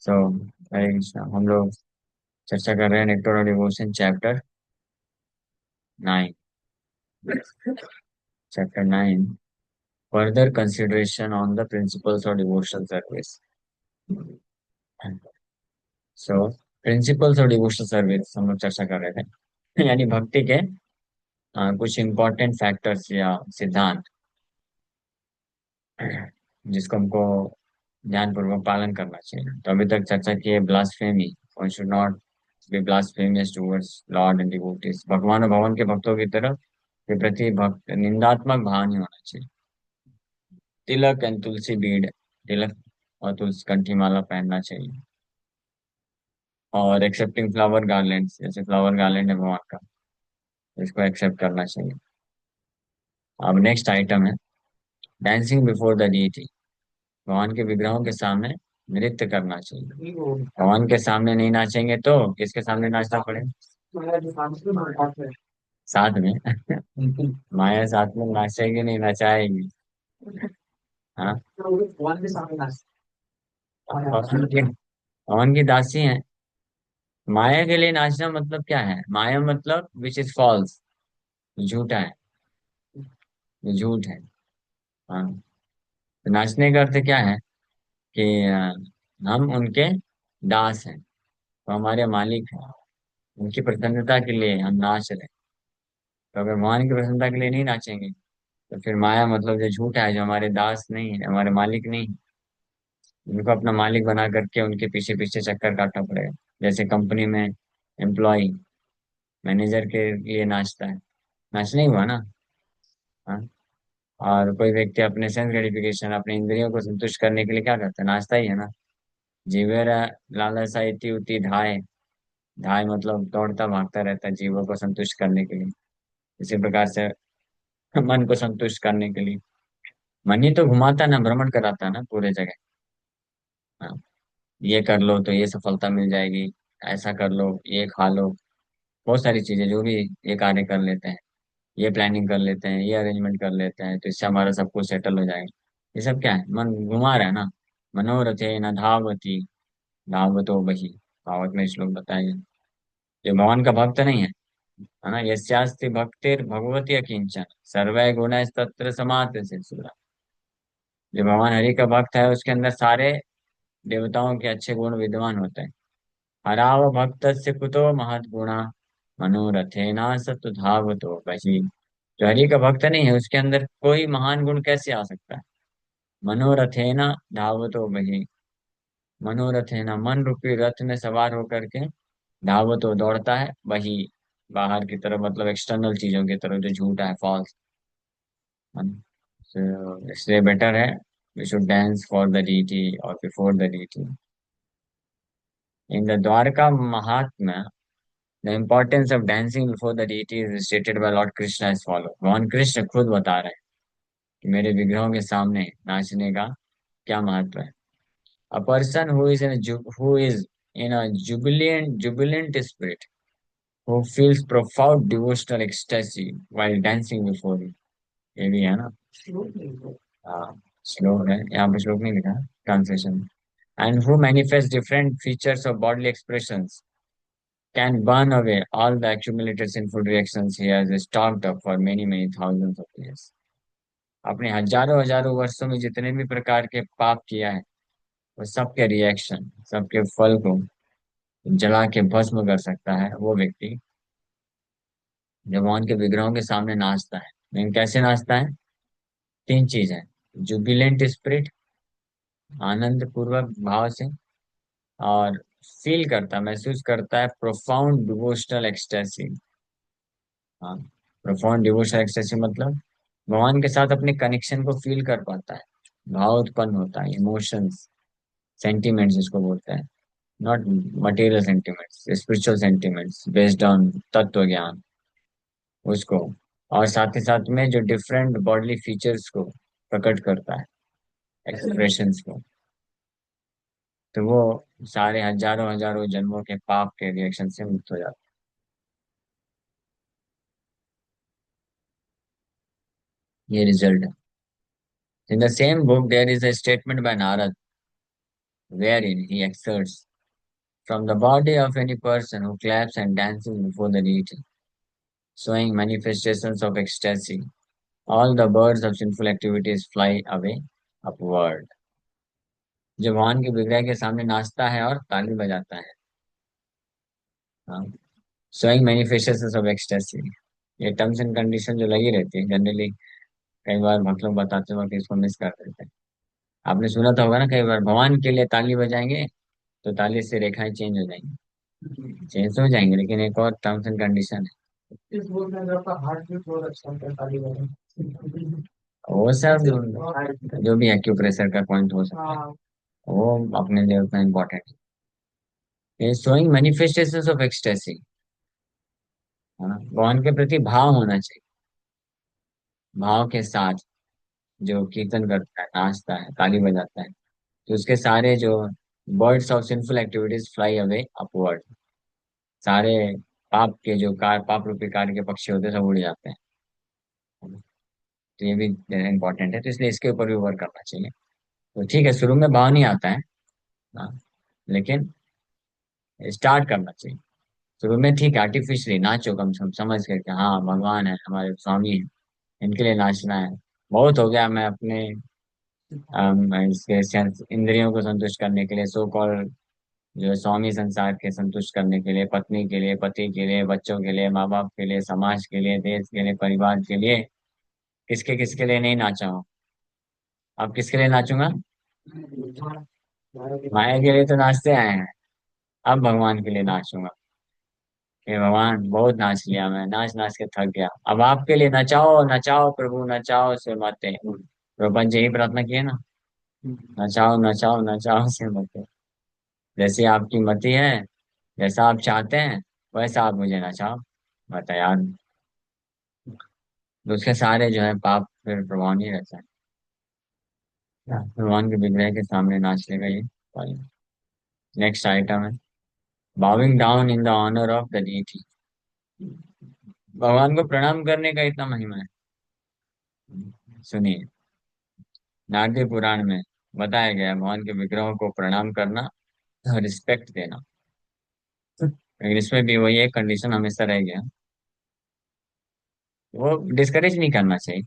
सो हरे कृष्णा। हम लोग चर्चा कर रहे हैं नेक्टर और devotion chapter 9। Chapter 9, further consideration on the principles of devotional service. So principles of devotional service हम लोग चर्चा कर रहे थे, यानी भक्ति के कुछ इंपॉर्टेंट फैक्टर्स या सिद्धांत जिसको हमको ध्यानपूर्वक पालन करना चाहिए। तो अभी तक चर्चा की है blasphemy. One should not be blasphemous towards lord and devotees. भगवान और भवन के भक्तों की तरफ के प्रति भक्त निंदात्मक भाव नहीं होना चाहिए। तिलक एंड तुलसी बीड, तिलक और तुलसी कंठी माला पहनना चाहिए। और एक्सेप्टिंग फ्लावर गार्लैंड, जैसे फ्लावर गार्लैंड है भगवान का, इसको एक्सेप्ट करना चाहिए। अब नेक्स्ट आइटम है डांसिंग बिफोर द डीटी। भगवान के विग्रहों के सामने नृत्य करना चाहिए। भगवान के सामने नहीं नाचेंगे तो किसके सामने नाचना पड़ेगा? साथ में। माया साथ में नाचेगी नहीं नचाएगी। हाँ, भगवान की दासी है। माया के लिए नाचना मतलब क्या है? माया मतलब विच इज फॉल्स, झूठा है, झूठ है। हाँ, तो नाचने का अर्थ क्या है कि हम उनके दास हैं, तो हमारे मालिक हैं। उनकी प्रसन्नता के लिए हम नाच रहे हैं। तो अगर भगवान की प्रसन्नता के लिए नहीं नाचेंगे तो फिर माया मतलब जो झूठा है, जो हमारे दास नहीं है, हमारे मालिक नहीं है। उनको अपना मालिक बना करके उनके पीछे पीछे चक्कर काटना पड़ेगा। जैसे कंपनी में एम्प्लॉय मैनेजर के लिए नाचता है, नाच नहीं हुआ ना। हाँ। और कोई व्यक्ति अपने सेंस ग्रेटिफिकेशन, अपने इंद्रियों को संतुष्ट करने के लिए क्या करता है? नाचता ही है ना। जीवेरा लालसा इति उति धाय। धाय मतलब दौड़ता भागता रहता है जीवों को संतुष्ट करने के लिए। इसी प्रकार से मन को संतुष्ट करने के लिए मन ही तो घुमाता है ना, भ्रमण कराता है ना पूरे जगह। हाँ, ये कर लो तो ये सफलता मिल जाएगी, ऐसा कर लो, ये खा लो, बहुत सारी चीजें जो भी ये कार्य कर लेते हैं, ये प्लानिंग कर लेते हैं, ये अरेंजमेंट कर लेते हैं, तो इससे हमारा सब कुछ सेटल हो जाएगा। ये सब क्या है? मन घुमा रहा है ना। मनोरथे न धावती, धावतो बही, भागवत में श्लोक बताया गया। जो भगवान का भक्त नहीं है ना, यस्यास्ति भक्तिर भगवती अकिंचन सर्वै गुण तत्र समाते से सुरा। जो भगवान हरि का भक्त है उसके अंदर सारे देवताओं के अच्छे गुण विद्यमान होते हैं। हराव भक्त से कुतो महत गुणा, मनोरथेना सतु धावतो बही। जो हरि का भक्त नहीं है उसके अंदर कोई महान गुण कैसे आ सकता है? मनोरथेना धावतो बही। मनोरथेना मन रूपी रथ में सवार होकर के धावतो दौड़ता है, वही बाहर की तरफ मतलब एक्सटर्नल चीजों की तरफ जो झूठा है, फॉल्स। इसलिए बेटर है we should dance for the deity और before the deity. In the Dwarka Mahatmya, the importance of dancing before the deity is stated by Lord Krishna as follow। भगवान कृष्ण खुद बता रहे हैं कि मेरे विग्रहों के सामने नाचने का क्या महत्व है। A person who is in a jubilant spirit, who feels profound devotional ecstasy while dancing before him। ये भी है ना। हाँ, श्लोक है यहाँ पे, श्लोक नहीं लिखा, translation. And who manifests different features of bodily expressions can burn away all the accumulated sinful reactions he has stocked up for many thousands of years। अपने हजारों हजारों वर्षों में जितने भी प्रकार के पाप किया है, वो सबके रिएक्शन, सबके फल को जला के भस्म कर सकता है वो व्यक्ति जो भगवान के विग्रहों के सामने नाचता है। लेकिन कैसे नाचता है? तीन चीज है। जुबिलेंट स्पिरिट, आनंद पूर्वक भाव से, और फील करता, महसूस करता है प्रोफाउंड डिवोशनल एक्सटेसी। हाँ, प्रोफाउंड डिवोशनल एक्सटेसी मतलब भगवान के साथ अपने कनेक्शन को फील कर पाता है, भाव उत्पन्न होता है, इमोशंस, सेंटिमेंट्स जिसको बोलते हैं। Not material sentiments, spiritual sentiments based on तत्व ज्ञान, उसको। और साथ ही साथ में जो डिफरेंट बॉडीली फीचर्स को प्रकट करता है, एक्सप्रेशंस को, तो वो सारे हजारों हजारों जन्मों के पाप के रिएक्शन से मुक्त हो जाता है। ये रिजल्ट है। In the same book there is a statement by Narad. wherein he exerts from the body of any person who claps and dances before the deity, showing manifestations of ecstasy. All the birds of sinful activities fly away upward. जो भगवान के विग्रह के सामने नाचता है और ताली बजाता है, हाँ, showing manifestations of ecstasy. ये टर्म्स एंड कंडीशन जो लगी रहती है जनरली, कई बार हम लोग बताते वक्त इसको मिस कर देते हैं। आपने सुना तो होगा ना, कई बार भगवान के लिए ताली बजाएंगे तो ताली से रेखाएं चेंज हो जाएंगी, चेंज हो जाएंगे, लेकिन एक और टर्म्स एंड कंडीशन है। इस बोलने में आपका हार्ट भी बहुत अच्छा होता है ताली बजाने। वो सब जो भी एक्यूप्रेशर का पॉइंट हो सकता है, वो अपने लिए उतना इम्पोर्टेंट है। शोइंग मैनिफेस्टेशंस ऑफ एक्सटेसी, हाँ, भगवान के प्रति भाव होना चाहिए। भाव के साथ जो कीर्तन करता है, नाचता है, ताली बजाता है, तो उसके सारे जो birds of sinful activities fly away upward. सारे पाप के जो कार पाप रूपी कार के पक्षी होते हैं सब उड़ जाते हैं। तो ये भी इम्पोर्टेंट है, तो इसलिए इसके ऊपर भी वर्क करना चाहिए। तो ठीक है, शुरू में भाव नहीं आता है, हाँ, लेकिन स्टार्ट करना चाहिए। शुरू में ठीक है, आर्टिफिशियली नाचो, कम से कम समझ करके, हाँ भगवान है, हमारे स्वामी है, इनके लिए नाचना है। बहुत हो गया, मैं अपने इसके इंद्रियों को संतुष्ट करने के लिए, सो कॉल जो है स्वामी संसार के संतुष्ट करने के लिए, पत्नी के लिए, पति के लिए, बच्चों के लिए, माँ बाप के लिए, समाज के लिए, देश के लिए, परिवार के लिए, किसके किसके लिए नहीं नाचा हूँ। अब किसके लिए नाचूंगा? माया के लिए तो नाचते आए हैं, अब भगवान के लिए नाचूंगा। हे भगवान, बहुत नाच लिया, मैं नाच नाच के थक गया, अब आपके लिए नचाओ नचाओ प्रभु नचाओ से मते। प्रपंच यही प्रार्थना की है ना, नचाओ नचाओ नचाओ से मते। जैसी आपकी मति है, जैसा आप चाहते हैं, वैसा आप मुझे नचाओ। बता यार, तो उसके सारे जो है पाप फिर प्रभाव नहीं रहता है। भगवान के विग्रह के सामने नाचने का ये नेक्स्ट आइटम है, bowing down in the honour of the deity. भगवान को प्रणाम करने का इतना महिमा है। सुनिए, नारदी पुराण में बताया गया है भगवान के विग्रहों को प्रणाम करना, रिस्पेक्ट देना। लेकिन इसमें भी वही एक कंडीशन हमेशा रह गया, वो डिस्करेज नहीं करना चाहिए,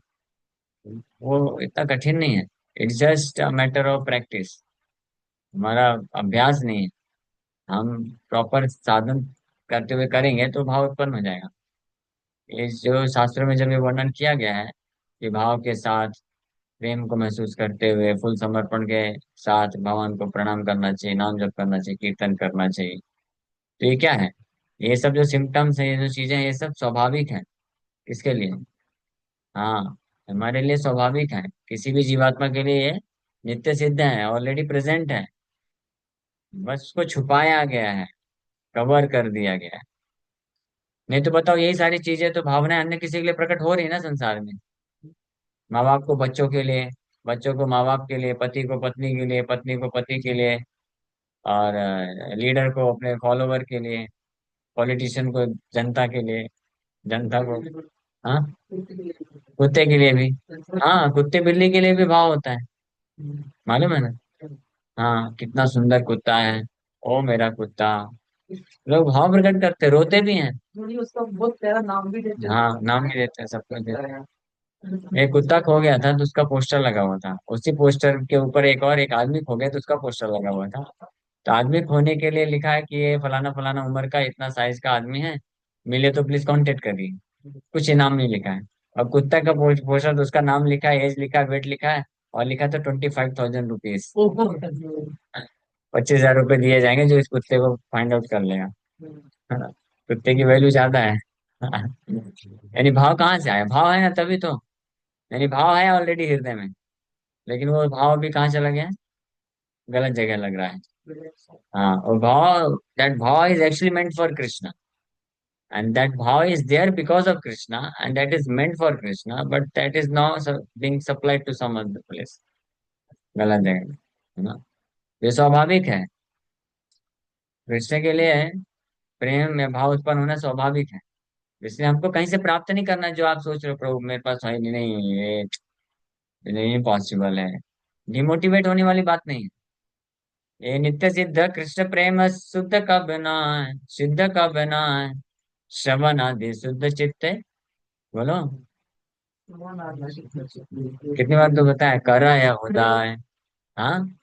वो इतना कठिन नहीं है। It's just a matter of practice. हमारा अभ्यास नहीं है, हम प्रॉपर साधन करते हुए करेंगे तो भाव उत्पन्न हो जाएगा। इस जो शास्त्रों में जब ये वर्णन किया गया है कि भाव के साथ, प्रेम को महसूस करते हुए, फुल समर्पण के साथ भगवान को प्रणाम करना चाहिए, नाम जप करना चाहिए, कीर्तन करना चाहिए, तो ये क्या है? ये सब जो सिम्टम्स है, ये जो चीजें हैं, ये सब स्वाभाविक है। किसके लिए? हाँ, हमारे लिए स्वाभाविक है, किसी भी जीवात्मा के लिए ये नित्य सिद्ध है, ऑलरेडी प्रेजेंट है। बस उसको छुपाया गया है, कवर कर दिया गया है। नहीं तो बताओ, यही सारी चीजें तो भावनाएं अन्य किसी के लिए प्रकट हो रही है ना संसार में। माँ बाप को बच्चों के लिए, बच्चों को माँ बाप के लिए, पति को पत्नी के लिए, पत्नी को पति के लिए, और लीडर को अपने फॉलोवर के लिए, पॉलिटिशियन को जनता के लिए, जनता को, हाँ, कुत्ते के लिए भी। हाँ, कुत्ते बिल्ली के लिए भी भाव होता है, मालूम है ना। हाँ, कितना सुंदर कुत्ता है, ओ मेरा कुत्ता। लोग भाव प्रकट करते, रोते भी हैं। उसका बहुत प्यारा नाम भी देते हैं। हाँ, नाम भी देते हैं, सब कुछ देते हैं। एक कुत्ता खो गया था तो उसका पोस्टर लगा हुआ था, उसी पोस्टर के ऊपर एक और एक आदमी खो गया तो उसका पोस्टर लगा हुआ था। तो आदमी खोने के लिए लिखा है कि ये फलाना फलाना उम्र का इतना साइज का आदमी है, मिले तो प्लीज कांटेक्ट करिए। कुछ इनाम नहीं लिखा है। अब कुत्ता का पोस्टर तो उसका नाम लिखा है, एज लिखा है, वेट लिखा है, और लिखा था 25,000 रुपीज। 25,000 रुपये दिए जाएंगे जो इस कुत्ते को फाइंड आउट कर लेगा। है ना? कुत्ते की वैल्यू ज्यादा है। यानी भाव कहाँ से आया? भाव है ना तभी तो, यानी भाव है ऑलरेडी हृदय में, लेकिन वो भाव भी कहाँ चला गया? गलत जगह लग रहा है। हाँ, और भाव, दैट भाव is actually meant for Krishna, and that bhav is there because of Krishna, and that is meant for Krishna, but that is now being supplied to some other place, गलत जगह, है ना। ये स्वाभाविक है, कृष्ण के लिए प्रेम में भाव उत्पन्न होना स्वाभाविक है। इसलिए हमको कहीं से प्राप्त नहीं करना जो आप सोच रहे हो प्रभु मेरे पास है नहीं, नहीं ये नहीं पॉसिबल है, डिमोटिवेट होने वाली बात नहीं है। ये नित्य सिद्ध कृष्ण प्रेम शुद्ध कब नाय, सिद्ध कब नाय, श्रवण आदि शुद्ध चित्त। बोलो कितनी बार तो बताया, कर या उदाय। हाँ,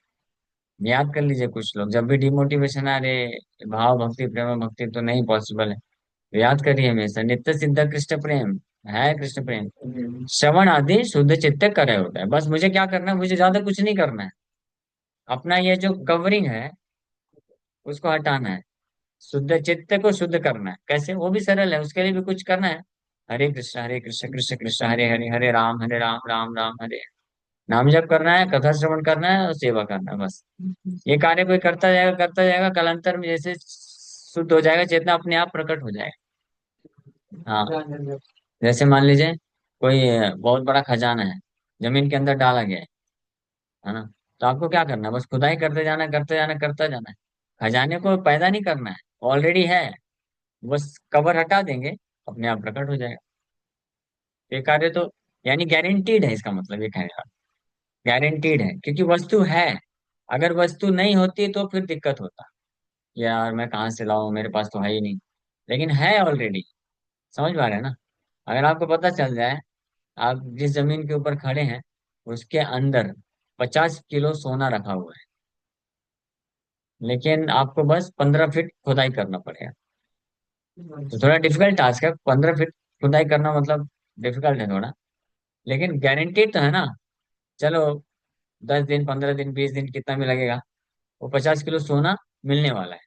याद कर लीजिए। कुछ लोग जब भी डिमोटिवेशन आ रहे, भाव भक्ति प्रेम भक्ति तो नहीं पॉसिबल है, तो याद करिए हमेशा नित्य सिद्ध कृष्ण प्रेम है, कृष्ण प्रेम श्रवण आदि शुद्ध चित्त करे होता है। बस मुझे क्या करना है, मुझे ज्यादा कुछ नहीं करना है। अपना ये जो कवरिंग है उसको हटाना है, शुद्ध चित्त को शुद्ध करना है। कैसे, वो भी सरल है, उसके लिए भी कुछ करना है। हरे कृष्ण कृष्ण कृष्ण हरे हरे, हरे राम राम राम हरे। नाम जप करना है, कथा श्रवण करना है और सेवा करना है, बस। ये कार्य कोई करता जाएगा, कालांतर में जैसे शुद्ध हो जाएगा, चेतना अपने आप प्रकट हो जाएगा। हाँ, जैसे मान लीजिए कोई बहुत बड़ा खजाना है, जमीन के अंदर डाला गया है ना। तो आपको क्या करना है, बस खुदाई करते जाना, करते जाना, करते जाना है। खजाने को पैदा नहीं करना है, ऑलरेडी है। बस कवर हटा देंगे, अपने आप प्रकट हो जाएगा। ये कार्य तो यानी गारंटीड है, इसका मतलब ये कहने का गारंटीड है, क्योंकि वस्तु है। अगर वस्तु नहीं होती तो फिर दिक्कत होता, यार मैं कहाँ से लाऊं, मेरे पास तो है ही नहीं। लेकिन है ऑलरेडी। समझ पा रहे हैं ना। अगर आपको पता चल जाए, आप जिस जमीन के ऊपर खड़े हैं उसके अंदर 50 किलो सोना रखा हुआ है, लेकिन आपको बस 15 फीट खुदाई करना पड़ेगा। तो थोड़ा डिफिकल्ट टास्क है, 15 फीट खुदाई करना, मतलब डिफिकल्ट है थोड़ा। लेकिन गारंटेड तो है ना। चलो, 10 दिन 15 दिन 20 दिन कितना भी लगेगा, वो 50 किलो सोना मिलने वाला है।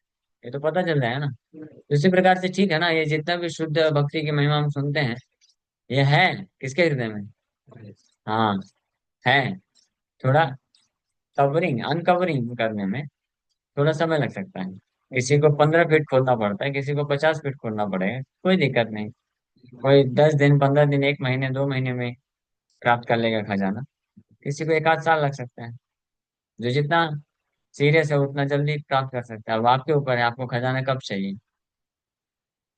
ये तो पता चल जाए ना। तो इसी प्रकार से ठीक है ना, ये जितना भी शुद्ध भक्ति की महिमा हम सुनते हैं, ये है किसके हृदय में। हाँ, है। थोड़ा कवरिंग अनकवरिंग करने में थोड़ा समय लग सकता है। किसी को 15 फीट खोदना पड़ता है, किसी को 50 फीट खोदना पड़ेगा, कोई दिक्कत नहीं। कोई 10 दिन 15 दिन, 1 महीने 2 महीने में प्राप्त कर लेगा खजाना। किसी को 1 आध साल लग सकता है। जो जितना सीरियस है उतना जल्दी प्राप्त कर सकता है। अब आपके ऊपर है, आपको खजाना कब चाहिए।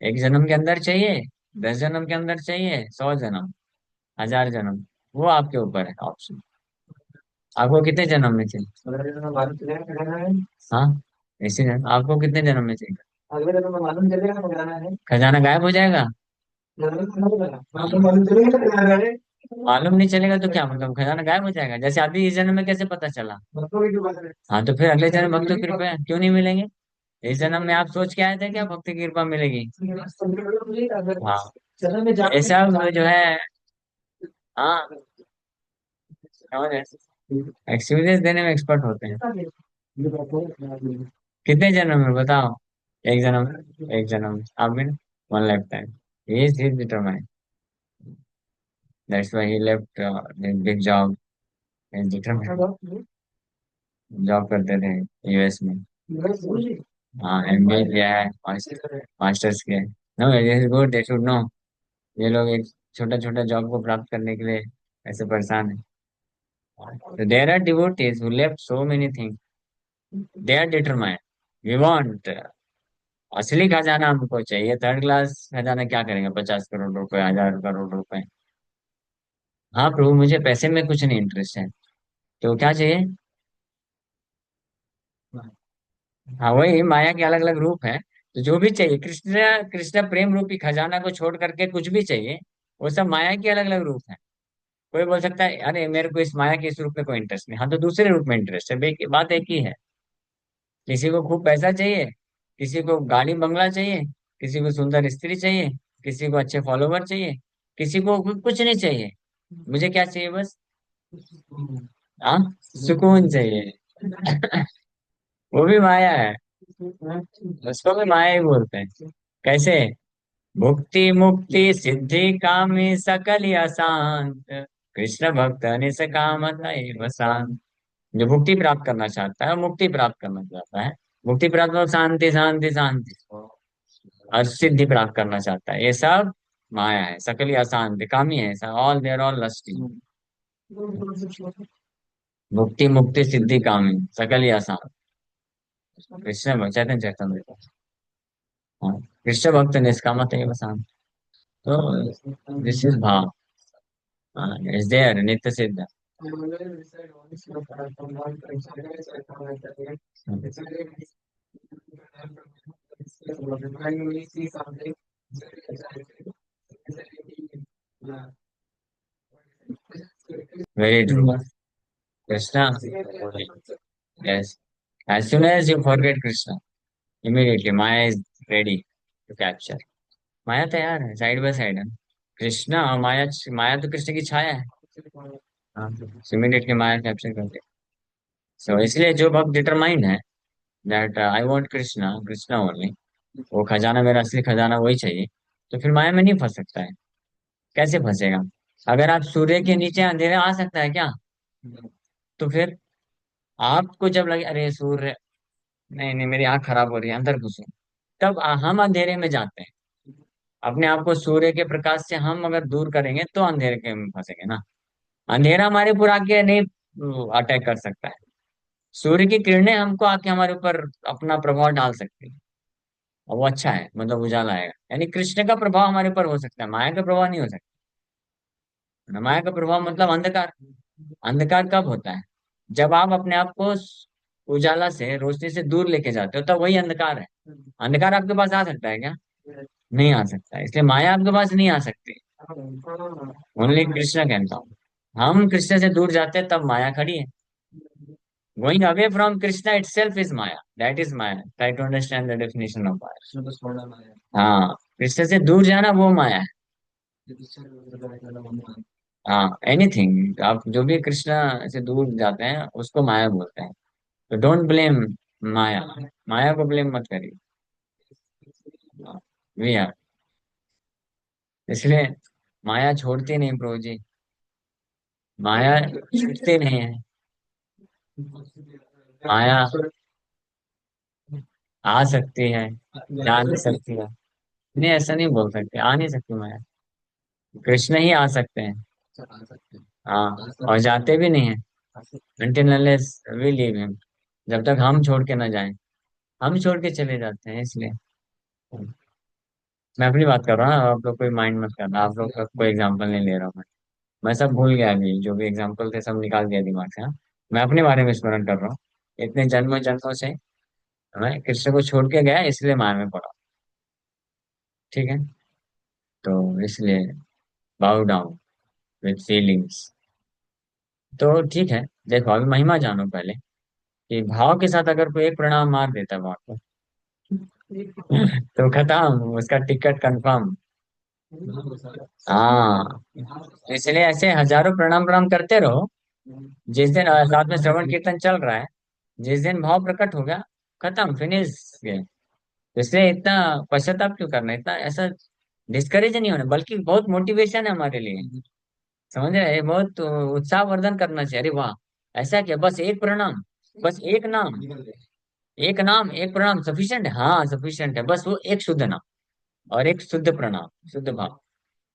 1 जन्म के अंदर चाहिए, 10 जन्म के अंदर चाहिए, 100 जन्म, 1000 जन्म, वो आपके ऊपर है ऑप्शन। आपको कितने जन्म में चाहिए। हाँ, इसी जन्म आपको कितने जन्म में चाहिए। अगले जन्म में मालूम चलेगा तो खजाना है, खजाना गायब हो जाएगा। मालूम नहीं चलेगा तो क्या मतलब, खजाना गायब हो जाएगा। जैसे अभी इस जन्म में कैसे पता चला। हाँ, तो फिर अगले जन्म भक्त की कृपा क्यों नहीं मिलेंगे। इस जन्म में आप सोच के आए थे क्या भक्ति की कृपा मिलेगी। हाँ, ऐसा जो है। हाँ, समझ एक्सपीरियंस देने में एक्सपर्ट होते हैं। कितने जन्म में बताओ। 1 जन्म, 1 जन्म आप भी। 1 लाइफ टाइम। ये is determine, that's why he left big job, determine. Job करते थे यूएस में। हाँ, एमबीए किया है, मास्टर्स किया है। No, this is good, they should know. ये लोग एक छोटा छोटा जॉब को प्राप्त करने के लिए ऐसे परेशान है। So there are devotees who left so many things. They are determined. We want असली खजाना हमको चाहिए, थर्ड क्लास खजाना क्या करेंगे, 50 करोड़ रुपए, 1000 करोड़ रुपए। हाँ प्रभु, मुझे पैसे में कुछ नहीं इंटरेस्ट है, तो क्या चाहिए। हाँ, वही माया के अलग अलग रूप है। तो जो भी चाहिए, कृष्ण कृष्ण प्रेम रूपी खजाना को छोड़ करके कुछ भी चाहिए, वो सब माया के अलग अलग रूप है। कोई बोल सकता है अरे मेरे को इस माया के इस रूप में कोई इंटरेस्ट नहीं, हाँ तो दूसरे रूप में इंटरेस्ट है, बात एक ही है। किसी को खूब पैसा चाहिए, किसी को गाड़ी बंगला चाहिए, किसी को सुंदर स्त्री चाहिए, किसी को अच्छे फॉलोवर चाहिए, किसी को कुछ नहीं चाहिए। मुझे क्या चाहिए बस। हाँ, सुकून चाहिए। वो भी माया है, उसको भी माया ही बोलते हैं। कैसे, भुक्ति मुक्ति सिद्धि कामी सकल अशांत, कृष्ण भक्त निष्काम शांत। जो मुक्ति प्राप्त करना चाहता है, मुक्ति प्राप्त करना चाहता है, मुक्ति प्राप्त मतलब शांति शांति शांति, और सिद्धि प्राप्त करना चाहता है, ये सब माया है। सकल अशांति कामी है, ऑल देयर ऑल लस्टी। मुक्ति मुक्ति सिद्धि कामी सकल ही आसान। कृष्ण भक्त चैतन्य चैतन्य। हाँ, कृष्ण भक्त निष्काम है बसान। तो दिस इज भाव, इज देयर नित्य सिद्ध। Very true. Krishna, yes. As soon as you forget Krishna, immediately Maya is ready to capture. माया तैयार है, साइड बाय साइड है। कृष्णा और माया, माया तो कृष्ण की छाया है। हाँ, इमीडिएटली माया कैप्चर कर दे। सो इसलिए जो भक्त डिटरमाइंड है that I want Krishna, Krishna only, वो खजाना मेरा असली खजाना वही चाहिए, तो फिर माया में नहीं फंस सकता है। कैसे फंसेगा? अगर आप सूर्य के नीचे अंधेरा आ सकता है क्या? तो फिर आपको जब लगे अरे सूर्य, नहीं नहीं मेरी आंख खराब हो रही है, अंदर घुसो, तब हम अंधेरे में जाते हैं। अपने आप को सूर्य के प्रकाश से हम अगर दूर करेंगे तो अंधेरे के में फंसेंगे ना। अंधेरा हमारे ऊपर आके नहीं अटैक कर सकता है। सूर्य की किरणें हमको आके हमारे ऊपर अपना प्रभाव डाल सकती है, और वो अच्छा है, मतलब उजाला आएगा। यानी कृष्ण का प्रभाव हमारे ऊपर हो सकता है, माया का प्रभाव नहीं हो सकता। माया का प्रभाव मतलब अंधकार। अंधकार कब होता है? जब आप अपने आप को उजाला से, रोशनी से दूर लेके जाते हो, तब वही अंधकार है। अंधकार आपके पास आ सकता है क्या? नहीं आ सकता, इसलिए माया आपके पास नहीं आ सकती। Only Krishna can come. हम कृष्ण से दूर जाते हैं तब माया खड़ी है। Going away from Krishna itself is maya, that is maya. Try to understand the definition of maya. हाँ, कृष्ण से दूर जाना वो माया है। हाँ, एनीथिंग आप जो भी कृष्णा से दूर जाते हैं उसको माया बोलते हैं। तो डोंट ब्लेम माया, माया को ब्लेम मत करिए। वी आर, इसलिए माया छोड़ती नहीं प्रभु जी, माया छूटती नहीं है। माया आ सकती है, जा नहीं सकती है। नहीं, ऐसा नहीं बोल सकते, आ नहीं सकती माया। कृष्ण ही आ सकते हैं। हाँ, और जाते भी नहीं है। until unless we leave him, जब तक हम छोड़ के ना जाएं। हम छोड़ के चले जाते हैं, इसलिए। मैं अपनी बात कर रहा हूँ, आप लोग कोई माइंड मत करना, आप लोग का कोई एग्जांपल नहीं ले रहा हूँ मैं सब भूल गया, अभी जो भी एग्जांपल थे सब निकाल दिया दिमाग से। हाँ, मैं अपने बारे में स्मरण कर रहा हूँ। इतने जन्मों जन्मों से मैं कृष्ण को छोड़ के गया, इसलिए माया में पड़ा। ठीक है, तो इसलिए बाउ डाउन विथ फीलिंग्स। तो ठीक है, देखो अभी महिमा जानो पहले, कि भाव के साथ अगर कोई एक प्रणाम मार देता है भाव को, तो खत्म, उसका टिकट कंफर्म। हाँ, इसलिए ऐसे हजारों प्रणाम प्रणाम करते रहो। जिस दिन साथ में श्रवण कीर्तन चल रहा है, जिस दिन भाव प्रकट हो गया, खत्म, फिनिश गए। तो इसलिए इतना पश्चाताप क्यों करना, इतना ऐसा डिस्करेज नहीं होना, बल्कि बहुत मोटिवेशन है हमारे लिए। समझ रहे हैं? ये बहुत उत्साह वर्धन करना चाहिए। अरे वाह, ऐसा क्या, बस एक प्रणाम, बस एक नाम, एक नाम एक प्रणाम सफिशिएंट है। हाँ सफिशिएंट है, बस वो एक शुद्ध नाम और एक शुद्ध प्रणाम, शुद्ध भाव।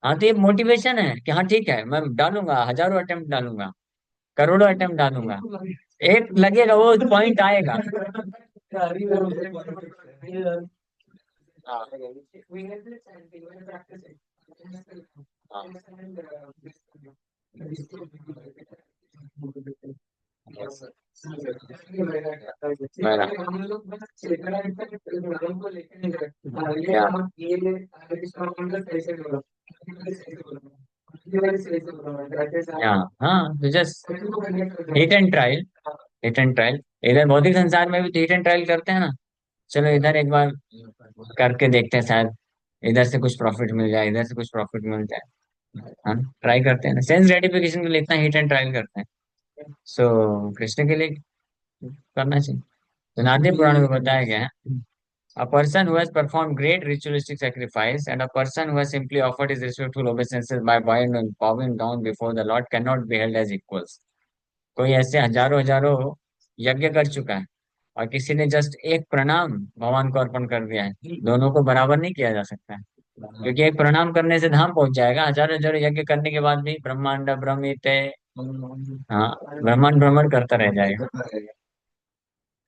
हाँ, तो ये मोटिवेशन है कि हाँ ठीक है, मैं डालूंगा, हजारों अटेम्प्ट डालूंगा, करोड़ों अटेम्प्ट डालूंगा, एक लगेगा, वो पॉइंट आएगा। हाँ, हाँ, तो just hit and trial, hit and trial. इधर भौतिक संसार में भी तो हिट एंड ट्रायल करते हैं ना। चलो इधर एक बार करके देखते हैं, शायद इधर से कुछ प्रॉफिट मिल जाए, इधर से कुछ प्रॉफिट मिल जाए। हाँ, ट्राई करते हैं ना, सेंस ग्रेटिफिकेशन के लिए इतना हिट एंड ट्रायल करते हैं। सो कृष्ण के लिए करना चाहिए। तो नारदी पुराण में बताया गया है, a person who has performed great ritualistic sacrifice and a person who has simply offered his respectful obeisances by bowing down before the Lord cannot be held as equals. कोई ऐसे हजारों हजारों यज्ञ कर चुका है और किसी ने जस्ट एक प्रणाम भगवान को अर्पण कर दिया है, दोनों को बराबर नहीं किया जा सकता है। क्योंकि एक प्रणाम करने से धाम पहुंच जाएगा, हजारों हजारों यज्ञ करने के बाद भी ब्रह्मांड ब्रह्मित, हाँ, ब्रह्मांड भ्रमण करता रह जाएगा।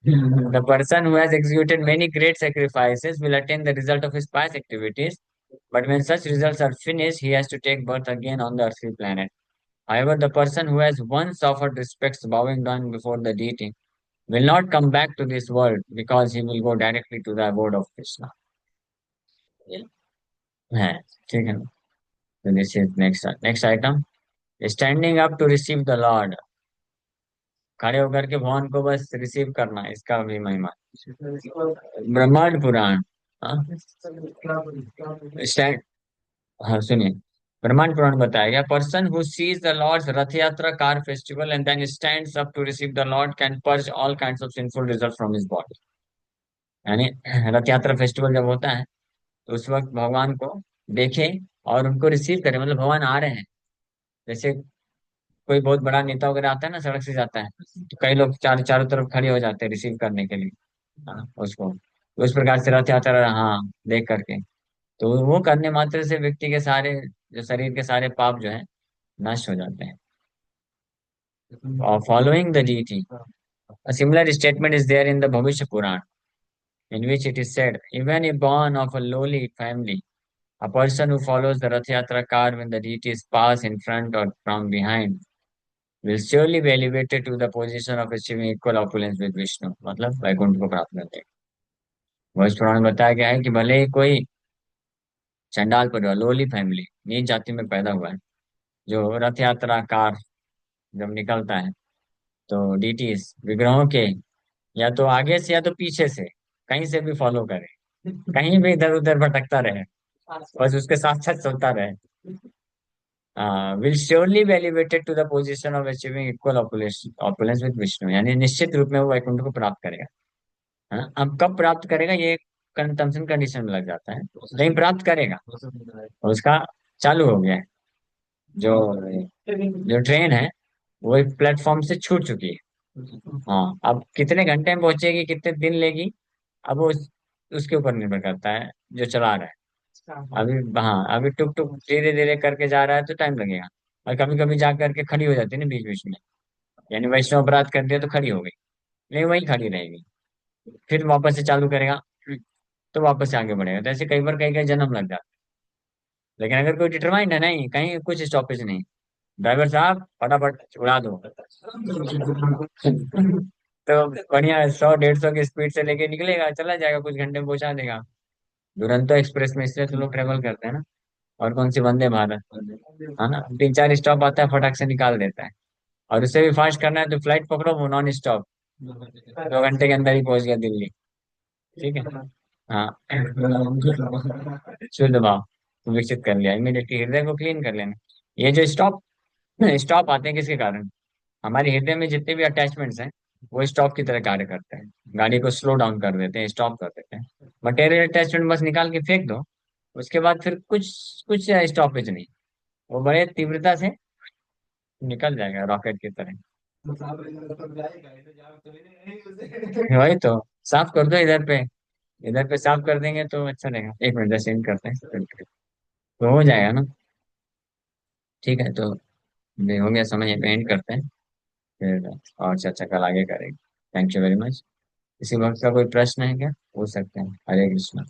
The person who has executed many great sacrifices will attain the result of his past activities, but when such results are finished, he has to take birth again on the earthly planet. However, the person who has once offered respects bowing down before the deity will not come back to this world because he will go directly to the abode of Krishna. ये है, ठीक है ना? तो this is next item, standing up to receive the lord, खड़े होकर के भगवान को बस रिसीव करना, इसका भी महिमा। ब्रह्मांड पुराण, हाँ स्टैंड, हाँ सुनिए, ब्रह्मांड पुराण बताया गया, person who sees the lord's Rath Yatra car festival and then stands up to receive the lord can purge all kinds of sinful result from his body. यानी रथ यात्रा फेस्टिवल जब होता है तो उस वक्त भगवान को देखे और उनको रिसीव करे, मतलब भगवान आ रहे हैं। जैसे कोई बहुत बड़ा नेता वगैरह आता है ना, सड़क से जाता है, तो कई लोग चारों तरफ खड़े हो जाते हैं रिसीव करने के लिए, हाँ, उसको। तो उस प्रकार से रथ यात्रा, हाँ, देख करके, तो वो करने मात्र से व्यक्ति के सारे, जो शरीर के सारे पाप जो है नष्ट हो जाते हैं। और following the deity, a similar statement is there in the Bhavishya Puran, in which it is said, even if born of a lowly family, a person who follows the Rath Yatra car when the deities pass in front or from behind will surely be elevated to the position of achieving equal opulence with Vishnu, मतलब वैकुंठ को प्राप्त करते हैं। भविष्य पुराण में बताया गया है कि भले ही कोई चंडाल परिवार, लोली फैमिली, नीच जाति में पैदा हुआ है, जो रथ यात्रा कार जब निकलता है तो डीटीज विग्रहों के या तो आगे से या तो पीछे से कहीं से भी फॉलो करे, कहीं भी इधर उधर भटकता रहे, बस उसके साथ साथ चलता रहे, will surely be elevated to the position of achieving equal opulence with Vishnu, यानी निश्चित रूप में वो वैकुंठ को प्राप्त करेगा। हाँ, अब कब प्राप्त करेगा ये टर्म्स एंड कंडीशन में लग जाता है, लेकिन प्राप्त करेगा। और उसका चालू हो गया है, जो जो ट्रेन है वो एक प्लेटफॉर्म से छूट चुकी है। हाँ, अब कितने घंटे में पहुंचेगी, कितने दिन लेगी, अब वो उसके ऊपर निर्भर करता है जो चला रहा है। अभी हाँ, अभी टुक टुक धीरे धीरे करके जा रहा है तो टाइम लगेगा, और कभी कभी जा करके खड़ी हो जाती है ना बीच बीच में, यानी वैष्णव अपराध कर दिया तो खड़ी हो गई, नहीं वही खड़ी रहेगी, फिर वापस से चालू करेगा, तो वापस से आगे बढ़ेगा। तो ऐसे कई बार कई कई जन्म लग जाता है। लेकिन अगर कोई डिटरमाइंड है, नहीं कहीं कुछ स्टॉपेज नहीं, ड्राइवर साहब फटाफट उड़ा दो तो बढ़िया 100 150 की स्पीड से लेके निकलेगा, चला जाएगा, कुछ घंटे में पहुंचा देगा। दुरंतो एक्सप्रेस में इसलिए तो लोग ट्रेवल करते हैं ना। और कौन सी, वंदे भारत, है ना, 3 4 स्टॉप आता है, फटाक से निकाल देता है। और उससे भी फास्ट करना है तो फ्लाइट पकड़ो, वो नॉन स्टॉप, 2 घंटे के अंदर ही पहुंच गया दिल्ली। ठीक है, हाँ शुद्ध भाव तो विकसित कर लिया, इमीडिएटली हृदय को क्लीन कर लेना। ये जो स्टॉप स्टॉप आते हैं किसके कारण, हमारे हृदय में जितने भी अटैचमेंट्स हैं वो स्टॉप की तरह कार्य करते हैं, गाड़ी को स्लो डाउन कर देते हैं, स्टॉप कर देते हैं। मटेरियल अटैचमेंट बस निकाल के फेंक दो, उसके बाद फिर कुछ कुछ स्टॉपेज नहीं, वो बड़े तीव्रता से निकल जाएगा रॉकेट की तरह। वही तो, साफ कर दो इधर पे, इधर पे साफ कर देंगे तो अच्छा रहेगा। एक मिनट सेंड करते हैं तो हो जाएगा ना। ठीक है, तो ये हो गया, समझ एंड करते हैं, फिर और चर्चा कल आगे करेंगे। Thank you very much. इसी वक्त का कोई प्रश्न है क्या, पूछ सकते हैं। हरे कृष्णा।